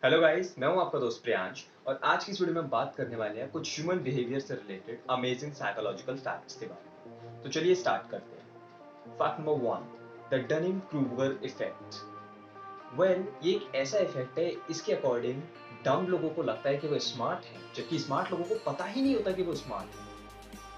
Hello guys, मैं हूं आपका दोस्त प्रियांश और आज की इस वीडियो में हम बात करने वाले हैं कुछ ह्यूमन बिहेवियर से रिलेटेड अमेजिंग साइकोलॉजिकल फैक्ट्स के बारे में। तो चलिए स्टार्ट करते हैं। Fact number 1, the Dunning Kruger effect. ये एक ऐसा इफेक्ट है, इसके अकॉर्डिंग डम लोगों को लगता है कि वो स्मार्ट हैं, जबकि स्मार्ट लोगों को पता ही नहीं होता कि वो स्मार्ट हैं।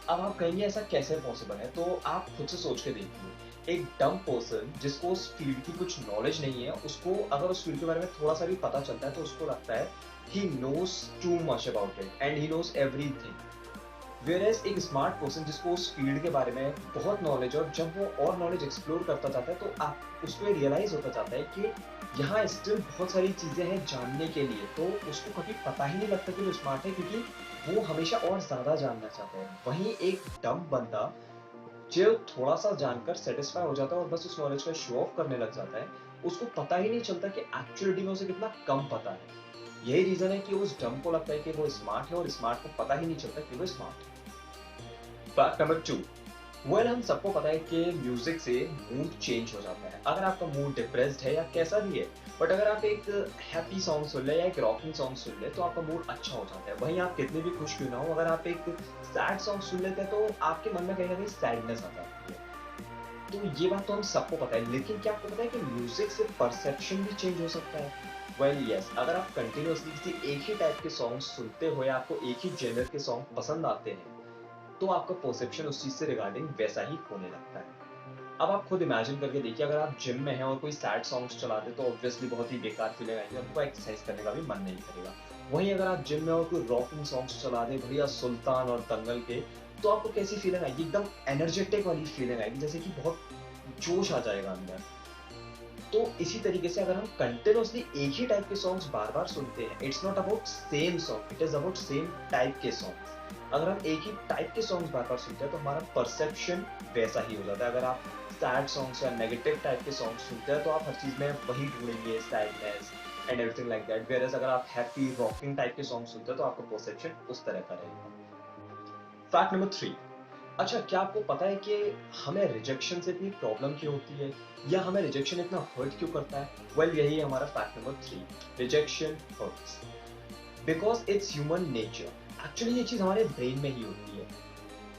अब आप कहेंगे ऐसा कैसे पॉसिबल है, तो आप खुद से सोच के देखिए। एक डम पर्सन जिसको उस फील्ड की कुछ नॉलेज नहीं है, उसको अगर उस फील्ड के बारे में थोड़ा सा भी पता चलता है तो उसको लगता है he knows too much about it and he knows everything. Whereas एक स्मार्ट पर्सन जिसको उस फील्ड के बारे में बहुत नॉलेज है और जब वो और नॉलेज एक्सप्लोर करता जाता है तो आप उसको ये रियलाइज होता जाता है कि यहाँ स्टिल बहुत सारी चीज़ें हैं जानने के लिए, तो उसको कभी पता ही नहीं लगता कि वो स्मार्ट है, क्योंकि वो हमेशा और ज़्यादा जानना चाहता है। वहीं एक डम्ब बंदा जो थोड़ा-सा जानकर सैटिस्फाई हो जाता है और बस उस नॉलेज का शो ऑफ करने लग जाता है, उसको पता ही नहीं चलता कि एक्चुअलिटी में उसे कितना कम पता है। यही रीज़न है कि उस डम्ब को लगता है कि वो स्मार्ट है और स्मार्ट को पता ही नहीं चलता कि वो स्मार्ट है। फैक्ट नंबर 2, हम सबको पता है कि म्यूजिक से मूड चेंज हो जाता है। अगर आपका मूड डिप्रेस्ड है या कैसा भी है, बट अगर आप एक हैप्पी सॉन्ग सुन ले या एक रॉकिंग सॉन्ग सुन ले तो आपका मूड अच्छा हो जाता है। वहीं आप कितने भी खुश क्यों ना हो, अगर आप एक सैड सॉन्ग सुन लेते हैं तो आपके मन में कहीं ना कहीं सैडनेस आ जाती है। तो ये बात तो हम सबको पता है, लेकिन क्या आपको पता है कि म्यूजिक से परसेप्शन भी चेंज हो सकता है? यस, अगर आप कंटिन्यूअसली किसी एक ही टाइप के सॉन्ग सुनते हो या आपको एक ही जेनर के सॉन्ग पसंद आते हैं, तो आपका परसेप्शन उस चीज़ से रिगार्डिंग वैसा ही होने लगता है। अब आप खुद इमेजिन करके देखिए, अगर आप जिम में हैं और कोई सैड सॉन्ग्स चला दे तो ऑब्वियसली बहुत ही बेकार फीलिंग आएगी, आपको एक्सरसाइज करने का भी मन नहीं करेगा। वहीं अगर आप जिम में और कोई रॉकिंग सॉन्ग्स चला दे बढ़िया सुल्तान और दंगल के, तो आपको कैसी फीलिंग आएगी? एकदम एनर्जेटिक वाली फीलिंग आएगी, जैसे कि बहुत जोश आ जाएगा अंदर। तो इसी तरीके से अगर हम कंटिन्यूअसली एक ही टाइप के सॉन्ग्स बार-बार सुनते हैं, it's not about same song, it is about same type के सॉन्ग्स। अगर हम एक ही टाइप के सॉन्ग्स बार-बार सुनते हैं तो हमारा परसेप्शन वैसा ही हो जाता है। अगर आप सैड सॉन्ग्स या नेगेटिव टाइप के सॉन्ग्स सुनते हैं तो आप हर चीज़ में वही ढूँढेंगे, sadness and everything like that. Whereas अगर आप हैप्पी रॉकिंग टाइप के सॉन्ग सुनते हैं तो आपका परसेप्शन उस तरह का रहेगा। फैक्ट नंबर 3, अच्छा, क्या आपको पता है कि हमें रिजेक्शन से इतनी प्रॉब्लम क्यों होती है? या हमें रिजेक्शन इतना हर्ट क्यों करता है? यही है हमारा fact number 3, rejection hurts because it's human nature. Actually ये चीज़ हमारे ब्रेन में ही होती है।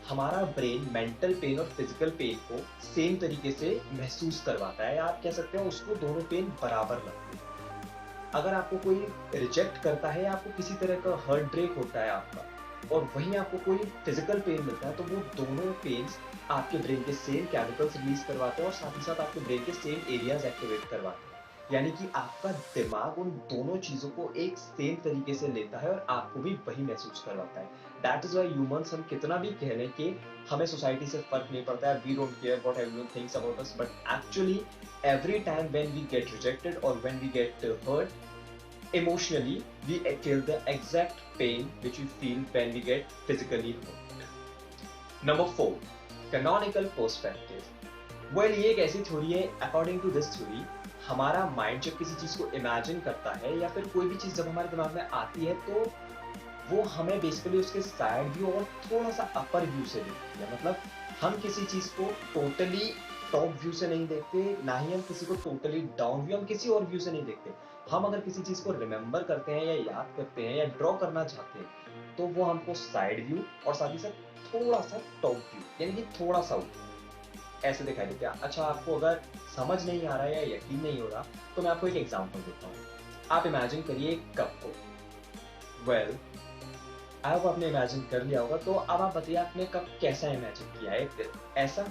हमारा ब्रेन मेंटल पेन और फिजिकल पेन को सेम तरीके से महसूस करवाता है, या आप कह सकते हो उसको दोनों पेन बराबर लगते हैं। अगर आपको कोई रिजेक्ट करता है या आपको किसी तरह का हार्ट ब्रेक होता है आपका, और वहीं आपको कोई फिजिकल पेन मिलता है, तो वो दोनों पेन्स आपके ब्रेन के सेम केमिकल्स रिलीज करवाते हैं और साथ ही साथ आपके ब्रेन के सेम एरियाज एक्टिवेट करवाते हैं। यानी कि आपका दिमाग उन दोनों चीजों को एक सेम तरीके से लेता है और आपको भी वही महसूस करवाता है। दैट इज वाई ह्यूमंस, हम कितना भी कह लें कि हमें सोसाइटी से फर्क नहीं पड़ता है, we don't care what everyone thinks about us, but actually every time when we get rejected or when we get hurt emotionally, we feel the exact pain which we feel when we get physically hurt. Number 4, canonical perspective. ये एक ऐसी theory है, according to this theory हमारा mind जब किसी चीज को imagine करता है या फिर कोई भी चीज जब हमारे दिमाग में आती है, तो वो हमें बेसिकली उसके साइड व्यू और थोड़ा सा अपर व्यू से देखती है। मतलब हम किसी चीज को टोटली टॉप व्यू से नहीं देखते, ना ही हम किसी को टोटली डाउन व्यू, हम किसी और व्यू से नहीं देखते। हम अगर किसी चीज को रिमेम्बर करते हैं या याद करते हैं या ड्रॉ करना चाहते हैं, तो वो हमको साइड व्यू और साथ ही साथ थोड़ा सा टॉप व्यू, यानी कि थोड़ा सा ऊपर ऐसे दिखाई देते हैं। अच्छा, आपको अगर समझ नहीं आ रहा है या यकीन नहीं हो रहा, तो मैं आपको एक एग्जांपल देता हूँ। आप इमेजिन करिए एक कप को। वेल अब आपने इमेजिन कर लिया होगा, तो अब आप बताइए आपने कब कैसा इमेजिन किया है? एक ऐसा,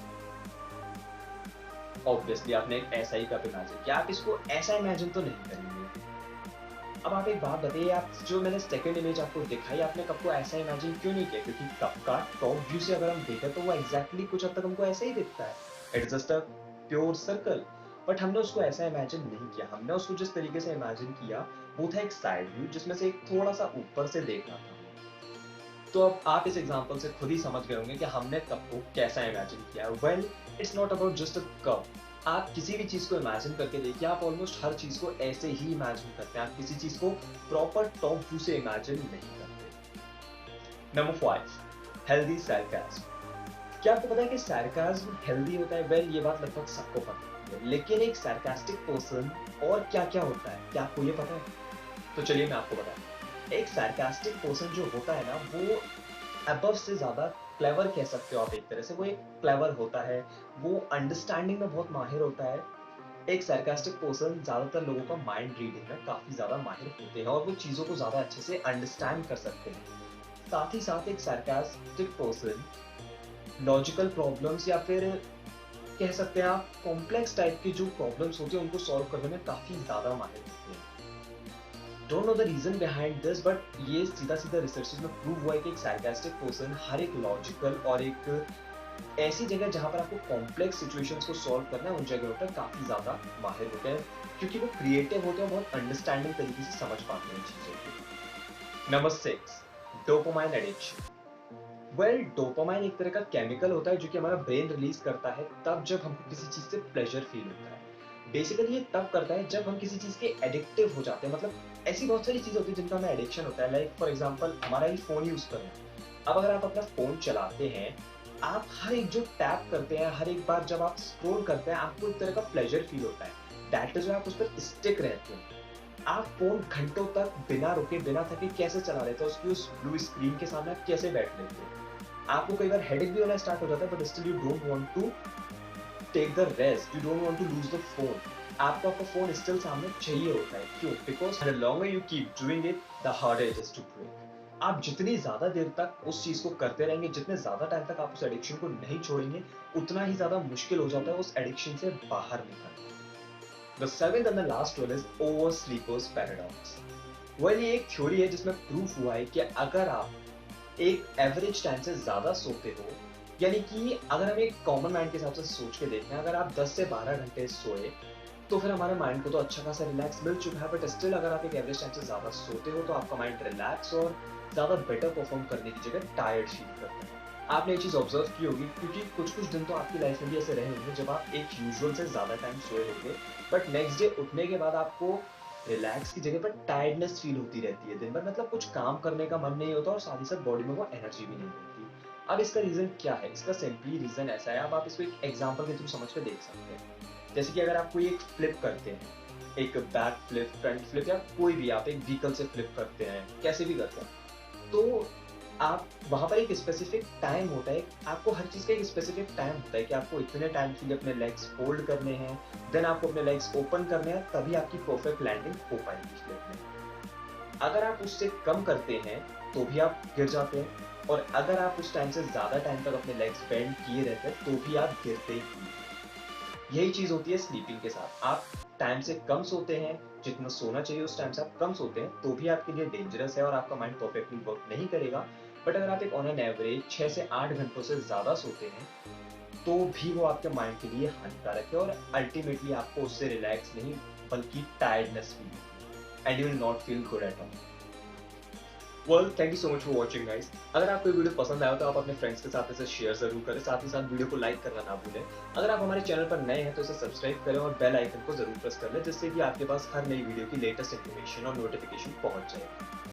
ऑब्वियसली आपने एक ऐसा ही कप इमेजिन किया, आप इसको ऐसा इमेजिन तो नहीं करेंगे। अब आप एक बात बताइए, आप जो मैंने सेकंड इमेज आपको दिखाई, आपने कप को ऐसा इमेजिन क्यों नहीं किया? क्योंकि कप का टॉप व्यू से अगर हम देखें तो वो एग्जैक्टली कुछ हद तक हमको ऐसे ही दिखता है, it's just a pure circle. But हमने उसको ऐसा इमेजिन नहीं किया, हमने उसको जिस तरीके से इमेजिन किया वो था एक साइड व्यू जिसमें से एक थोड़ा सा ऊपर से देखना था। तो अब आप इस एग्जांपल से खुद ही समझ गए होंगे कि हमने कप को कैसा इमेजिन किया है। It's not about just a cup. आप किसी भी चीज को इमेजिन करके देखिए, आप ऑलमोस्ट हर चीज को ऐसे ही इमेजिन करते हैं, आप किसी चीज को प्रॉपर टॉप व्यू से इमेजिन नहीं करते। Number 5, healthy sarcasm। क्या आपको पता है कि sarcasm हेल्दी होता है? ये बात लगभग सबको पता है, लेकिन एक sarcastic पर्सन और क्या क्या होता है, क्या आपको ये पता है? तो चलिए मैं आपको बताता हूँ। एक sarcastic पर्सन जो होता है ना, वो अबव से ज़्यादा क्लेवर कह सकते हो आप एक तरह से। वो एक क्लेवर होता है, वो अंडरस्टैंडिंग में बहुत माहिर होता है। एक sarcastic पर्सन ज़्यादातर लोगों का माइंड रीडिंग में काफ़ी ज़्यादा माहिर होते हैं और वो चीज़ों को ज़्यादा अच्छे से अंडरस्टैंड कर सकते हैं। साथ ही साथ एक sarcastic पर्सन लॉजिकल प्रॉब्लम्स या फिर कह सकते हैं आप कॉम्प्लेक्स टाइप की जो प्रॉब्लम्स होती हैं उनको सॉल्व करने में काफ़ी ज़्यादा माहिर होते हैं। Don't know the reason behind this, but ये सीधा सीधा रिसर्चेस में प्रूव हुआ है कि एक sarcastic पर्सन हर एक लॉजिकल और एक ऐसी जगह जहां पर आपको कॉम्प्लेक्स सिचुएशंस को सॉल्व करना है उन जगहों पर काफी ज्यादा माहिर होते हैं, क्योंकि वो क्रिएटिव होते हैं, बहुत अंडरस्टैंडिंग तरीके से समझ पाते हैं चीजों को। Number 6, dopamine addiction. Well, dopamine एक तरह का केमिकल होता है जो कि हमारा ब्रेन रिलीज करता है तब जब हमको किसी चीज से प्लेजर फील होता है। बेसिकली ये तब करता है जब हम किसी चीज के एडिक्टिव हो जाते हैं। मतलब ऐसी बहुत सारी चीज होती है जिनका हमें एडिक्शन होता है, लाइक फॉर एग्जांपल हमारा ही फोन यूज करना। अब अगर आप अपना फोन चलाते हैं, आप हर एक जो टैप करते हैं, हर एक बार जब आप स्क्रॉल करते हैं, आपको एक तरह का प्लेजर फील होता है। दैट इज आप उस पर स्टिक रहते हैं। आप फोन घंटों तक बिना रुके बिना थके कैसे चला लेते हो, उसकी उस ब्लू स्क्रीन के सामने आप कैसे बैठ लेते हो। आपको कई बार हेडेक भी होना स्टार्ट हो जाता है, but still you don't want to take the rest, you don't want to lose the phone. आपको आपका फोन स्टिल सामने चाहिए होता है। क्यों? Because the longer you keep doing it, the harder it is to break. आप जितनी ज्यादा देर तक उस चीज को करते रहेंगे, जितने ज्यादा टाइम तक आप उस एडिक्शन को नहीं छोड़ेंगे, उतना ही ज्यादा मुश्किल हो जाता है उस एडिक्शन से बाहर निकलना। The seventh and the last one is over sleepers paradox. Well, ये एक थ्योरी है जिसमें प्रूफ हुआ है कि अगर आप एक एवरेज टाइम से ज्यादा सोते हो, यानी कि अगर हम एक कॉमन माइंड के हिसाब से सोच के देखें, अगर आप 10 से 12 घंटे सोए तो फिर हमारे माइंड को तो अच्छा खासा रिलैक्स मिल चुका है, बट स्टिल अगर आप एक एवरेज टाइम से ज्यादा सोते हो तो आपका माइंड रिलैक्स और ज्यादा बेटर परफॉर्म करने की जगह टायर्ड फील करता है। आपने ये चीज ऑब्जर्व की होगी, क्योंकि कुछ कुछ दिन तो आपकी लाइफ में भी ऐसे रहे होंगे जब आप एक यूजुअल से ज्यादा टाइम सोए होंगे, बट नेक्स्ट डे उठने के बाद आपको रिलैक्स की जगह पर टायर्डनेस फील होती रहती है दिन भर। मतलब कुछ काम करने का मन नहीं होता और साथ ही साथ बॉडी में वो एनर्जी भी नहीं होती। अब इसका रीजन क्या है? इसका सिंपली रीजन ऐसा है, अब आप इसको एक एग्जांपल के थ्रू समझ कर देख सकते हैं। जैसे कि अगर आप कोई एक फ्लिप करते हैं, एक बैक फ्लिप, फ्रंट फ्लिप, या कोई भी आप एक व्हीकल से फ्लिप करते हैं, कैसे भी करते हैं, तो आप वहां पर एक स्पेसिफिक टाइम होता है, आपको हर चीज का एक स्पेसिफिक टाइम होता है कि आपको इतने टाइम के लिए अपने लेग्स फोल्ड करने हैं, देन आपको अपने लेग्स ओपन करने हैं, तभी आपकी परफेक्ट लैंडिंग हो पाएगी फ्लिप में। अगर आप उससे कम करते हैं तो भी आप गिर जाते हैं, और अगर आप उस टाइम से ज्यादा टाइम तक अपने लेग्स बेंड किए रहते हैं तो भी आप गिरते ही हैं। यही चीज होती है स्लीपिंग के साथ। आप टाइम से कम सोते हैं, जितना सोना चाहिए उस टाइम से आप कम सोते हैं, तो भी आपके लिए डेंजरस है और आपका माइंड परफेक्टली वर्क नहीं करेगा। बट अगर आप एक ऑन एन एवरेज 6 से 8 घंटों से ज्यादा सोते हैं, तो भी वो आपके माइंड के लिए हानिकारक है और अल्टीमेटली आपको उससे रिलैक्स नहीं बल्कि टायर्डनेस फील होगी, and you will not feel good at all. Well, thank you so much for watching guys. अगर आपको वीडियो पसंद आया तो आप अपने फ्रेंड्स के साथ इसे शेयर जरूर करें, साथ ही साथ वीडियो को लाइक करना ना भूलें। अगर आप हमारे चैनल पर नए हैं तो इसे सब्सक्राइब करें और बेल आइकन को जरूर प्रेस कर लें, जिससे कि आपके पास हर नई वीडियो की लेटेस्ट इन्फॉर्मेशन और नोटिफिकेशन पहुंच जाए।